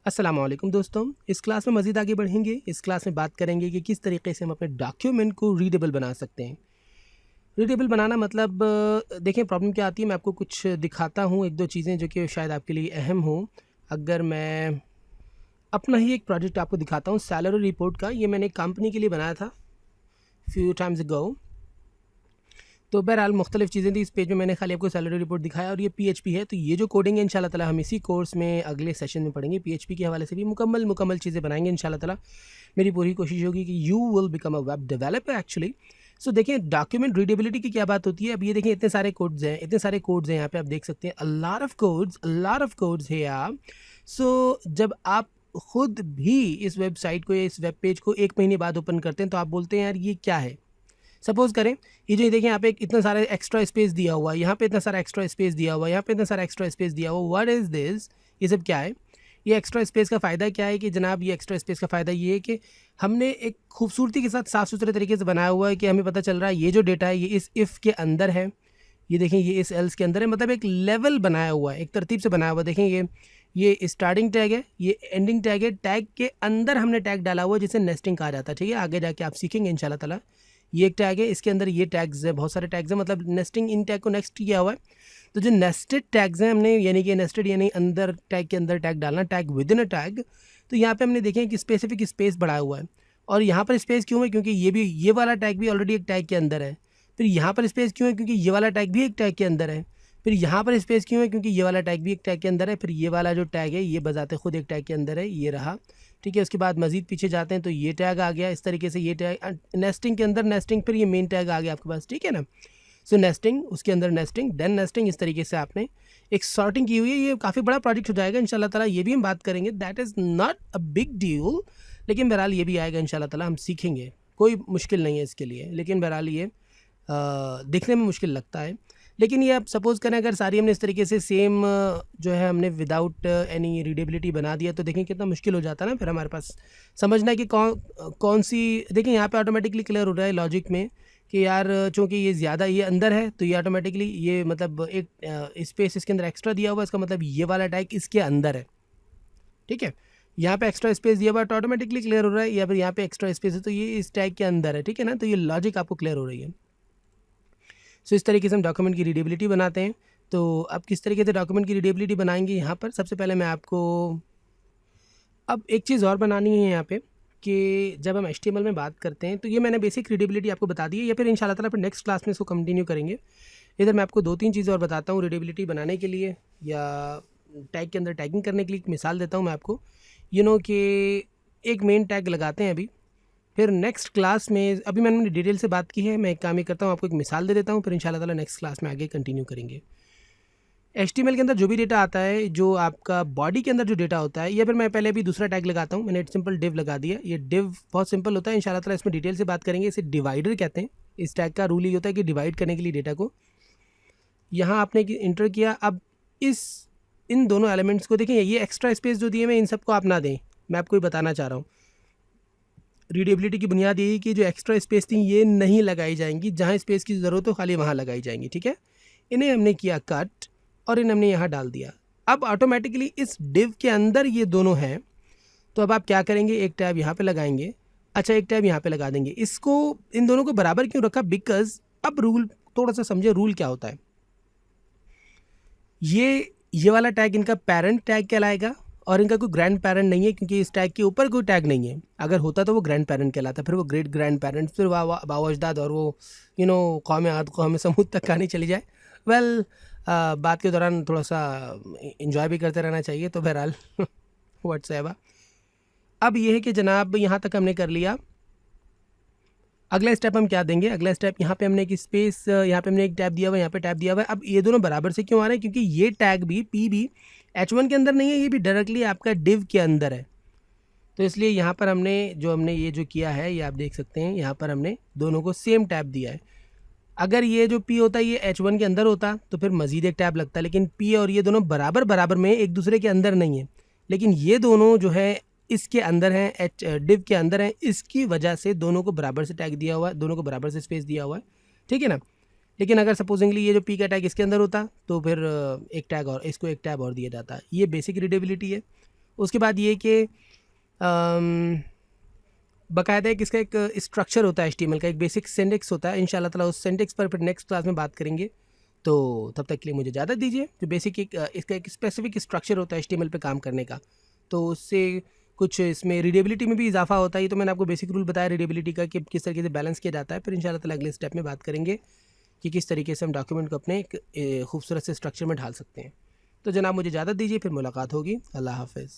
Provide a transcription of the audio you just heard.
अस्सलाम वालेकुम दोस्तों। इस क्लास में मज़ीद आगे बढ़ेंगे। इस क्लास में बात करेंगे कि किस तरीके से हम अपने डॉक्यूमेंट को रीडेबल बना सकते हैं। रीडेबल बनाना मतलब देखें प्रॉब्लम क्या आती है। मैं आपको कुछ दिखाता हूँ, एक दो चीज़ें जो कि शायद आपके लिए अहम हो। अगर मैं अपना ही एक प्रोजेक्ट आपको दिखाता हूँ सैलरी रिपोर्ट का, ये मैंने कंपनी के लिए बनाया था फ्यू टाइम्स अगो। तो बहरहाल मुख्तलिफ़ चीज़ें थी। इस पेज में मैंने खाली आपको सैलरी रिपोर्ट दिखाया और ये PHP है। तो ये जो कोडिंग है इंशाल्लाह ताला हम इसी कोर्स में अगले सेशन में पढ़ेंगे। PHP के हवाले से भी मुकम्मल चीज़ें बनाएंगे इंशाल्लाह ताला। मेरी पूरी कोशिश होगी कि you will become a web developer actually. So देखिए डॉक्यूमेंट रीडेबिलिटी की क्या बात होती है। अब ये देखें इतने सारे कोड्स हैं यहाँ पे आप देख सकते हैं। अ लॉट ऑफ कोड्स है यार। सो जब आप खुद भी इस वेबसाइट को या इस वेब पेज को एक महीने बाद ओपन करते हैं तो आप बोलते हैं यार ये क्या है। सपोज करें ये जो देखें यहाँ पे इतना सारा एक्स्ट्रा स्पेस दिया हुआ है, यहाँ पे इतना सारा एक्स्ट्रा स्पेस दिया हुआ है, यहाँ पे इतना सारा एक्स्ट्रा स्पेस दिया हुआ। What is this? ये सब क्या है? ये एक्स्ट्रा स्पेस का फ़ायदा क्या है कि जनाब ये एक्स्ट्रा स्पेस का फ़ायदा ये है कि हमने एक खूबसूरती के साथ साफ़ सुथरे तरीके से बनाया हुआ है कि हमें पता चल रहा है ये जो डेटा है ये इस इफ़ के अंदर है, ये देखें ये इस एल्स के अंदर है। मतलब एक लेवल बनाया हुआ है, एक तरतीब से बनाया हुआ है। देखें ये स्टार्टिंग टैग है, ये एंडिंग टैग है। टैग के अंदर हमने टैग डाला हुआ है जिसे नेस्टिंग कहा जाता है। ठीक है, आगे जाके आप सीखेंगे इंशाल्लाह ताला। ये एक टैग है, इसके अंदर ये टैग्स है, बहुत सारे टैग्स हैं। मतलब नेस्टिंग इन टैग को नेक्स्ट किया हुआ है। तो जो नेस्टेड टैग्स हैं हमने यानी कि नेस्टेड यानी अंदर टैग के अंदर टैग डालना, tag with in a tag. तो यहाँ पे हमने देखें कि स्पेसिफिक स्पेस बढ़ाया हुआ है। और यहाँ पर स्पेस क्यों है? क्योंकि ये वाला टैग भी ऑलरेडी एक टैग के अंदर है। फिर यहाँ पर स्पेस क्यों है? क्योंकि ये वाला टैग भी एक टैग के अंदर है। फिर यहाँ पर स्पेस क्यों है? क्योंकि ये वाला टैग भी एक टैग के अंदर है। फिर ये वाला जो टैग है ये बजाते खुद एक टैग के अंदर है, ये रहा। ठीक है, उसके बाद मज़ीद पीछे जाते हैं तो ये टैग आ गया। इस तरीके से ये टैग नेस्टिंग के अंदर नेस्टिंग, फिर ये मेन टैग आ गया आपके पास। ठीक है ना। सो नेस्टिंग, उसके अंदर नेस्टिंग, देन नेस्टिंग। इस तरीके से आपने एक सॉर्टिंग की हुई है। ये काफ़ी बड़ा प्रोजेक्ट हो जाएगा इंशाल्लाह ताला। ये भी हम बात करेंगे, that is not a big deal. लेकिन बहरहाल ये भी आएगा इंशाल्लाह ताला, हम सीखेंगे। कोई मुश्किल नहीं है इसके लिए। लेकिन बहरहाल ये दिखने में मुश्किल लगता है। लेकिन ये आप सपोज़ करें अगर सारी हमने इस तरीके से सेम जो है हमने विदाउट एनी रीडेबिलिटी बना दिया तो देखें कितना मुश्किल हो जाता है ना। फिर हमारे पास समझना है कि कौन सी। देखें यहाँ पे ऑटोमेटिकली क्लियर हो रहा है लॉजिक में कि यार चूँकि ये ज़्यादा ये अंदर है तो ये ऑटोमेटिकली ये मतलब एक स्पेस इसके अंदर एक्स्ट्रा दिया हुआ है। इसका मतलब ये वाला टैग इसके अंदर है। ठीक है, यहाँ पे एक्स्ट्रा स्पेस दिया हुआ है तो ऑटोमेटिकली क्लियर हो रहा है। या फिर यहाँ पे एक्स्ट्रा स्पेस है तो ये इस टैग के अंदर है। ठीक है ना, तो ये लॉजिक आपको क्लियर हो रही है। सो इस तरीके से हम डॉक्यूमेंट की रीडेबिलिटी बनाते हैं। तो अब किस तरीके से डॉक्यूमेंट की रीडेबिलिटी बनाएंगे, यहाँ पर सबसे पहले मैं आपको अब एक चीज़ और बनानी है यहाँ पे कि जब हम HTML में बात करते हैं तो ये मैंने बेसिक रीडेबिलिटी आपको बता दी है, या फिर इंशाल्लाह ताला फिर नेक्स्ट क्लास में इसको कंटिन्यू करेंगे। इधर मैं आपको 2-3 चीज़ें और बताता हूँ रीडेबिलिटी बनाने के लिए या टैग के अंदर टैगिंग करने के लिए। एक मिसाल देता हूँ मैं आपको, कि एक मेन टैग लगाते हैं अभी। फिर नेक्स्ट क्लास में अभी मैंने डिटेल से बात की है, मैं एक काम ही करता हूँ, आपको एक मिसाल दे देता हूँ, फिर इंशाल्लाह ताला नेक्स्ट क्लास में आगे कंटिन्यू करेंगे। HTML के अंदर जो भी डेटा आता है, जो आपका बॉडी के अंदर जो डेटा होता है, या फिर मैं पहले अभी दूसरा टैग लगाता हूँ। मैंने सिंपल डिव लगा दिया। ये डिव बहुत सिंपल होता है, इंशाल्लाह ताला इसमें डिटेल से बात करेंगे। इसे डिवाइडर कहते हैं। इस टैग का रूल ये होता है कि डिवाइड करने के लिए डेटा को यहाँ आपने इंटर किया। अब इन दोनों एलिमेंट्स को देखें, ये एक्स्ट्रा स्पेस जो दिए मैं इन सबको आप ना दें, मैं आपको ये बताना चाह रहा हूँ। रीडेबिलिटी की बुनियाद यही कि जो एक्स्ट्रा स्पेस थी ये नहीं लगाई जाएंगी, जहाँ स्पेस की ज़रूरत हो खाली वहाँ लगाई जाएंगी। ठीक है, इन्हें हमने किया कट और इन्हें हमने यहाँ डाल दिया। अब ऑटोमेटिकली इस डिव के अंदर ये दोनों हैं। तो अब आप क्या करेंगे, एक टैब यहाँ पे लगाएंगे, अच्छा एक टैब यहाँ पे लगा देंगे। इसको इन दोनों को बराबर क्यों रखा? बिकॉज अब रूल थोड़ा सा समझे, रूल क्या होता है। ये वाला टैग इनका पेरेंट टैग कहलाएगा और इनका कोई ग्रैंड पेरेंट नहीं है, क्योंकि इस टैग के ऊपर कोई टैग नहीं है। अगर होता तो वो ग्रैंड पेरेंट कहलाता, फिर वो ग्रेट ग्रैंड पेरेंट, फिर बाबा अजदाद और वो कौम आद कौम समूद तक कहानी चली जाए। वेल बात के दौरान थोड़ा सा इंजॉय भी करते रहना चाहिए। तो बहरहाल व्हाट्सएप। अब ये है कि जनाब यहाँ तक हमने कर लिया। अगला स्टेप हम क्या देंगे? अगला स्टेप यहाँ पे हमने एक स्पेस, यहाँ पे हमने एक टैब दिया हुआ है, यहाँ पे टैब दिया हुआ है। अब ये दोनों बराबर से क्यों आ रहे हैं? क्योंकि ये टैग भी पी भी H1 के अंदर नहीं है, ये भी डायरेक्टली आपका डिव के अंदर है। तो इसलिए यहाँ पर हमने ये जो किया है, ये आप देख सकते हैं, यहाँ पर हमने दोनों को सेम टैब दिया है। अगर ये जो P होता है ये H1 के अंदर होता तो फिर मज़ीद एक टैब लगता, लेकिन P और ये दोनों बराबर में एक दूसरे के अंदर नहीं है। लेकिन ये दोनों जो है इसके अंदर हैं, डिव के अंदर हैं, इसकी वजह से दोनों को बराबर से टैग दिया हुआ है, दोनों को बराबर से स्पेस दिया हुआ है। ठीक है ना। लेकिन अगर सपोजिंगली ये जो P का टैग इसके अंदर होता तो फिर एक टैग और, इसको एक टैग और दिया जाता। ये बेसिक रीडेबिलिटी है। उसके बाद ये कि बाकायदा एक इसका एक स्ट्रक्चर होता है HTML का, एक बेसिक सिंटेक्स होता है। इंशाल्लाह ताला उस सिंटेक्स पर फिर नेक्स्ट क्लास में बात करेंगे। तो तब तक के लिए मुझे इजाज़त दीजिए। जो बेसिक एक इसका एक स्पेसिफिक स्ट्रक्चर होता है HTML पे काम करने का, तो उससे कुछ इसमें रीडेबिलिटी में भी इजाफा होता है। ये तो मैंने आपको बेसिक रूल बताया रीडेबिलिटी का कि किस तरीके से बैलेंस किया जाता है। फिर इंशाल्लाह ताला अगले स्टेप में बात करेंगे कि किस तरीके से हम डॉक्यूमेंट को अपने एक खूबसूरत से स्ट्रक्चर में ढाल सकते हैं। तो जनाब मुझे इजाज़त दीजिए, फिर मुलाकात होगी। अल्लाह हाफ़िज़।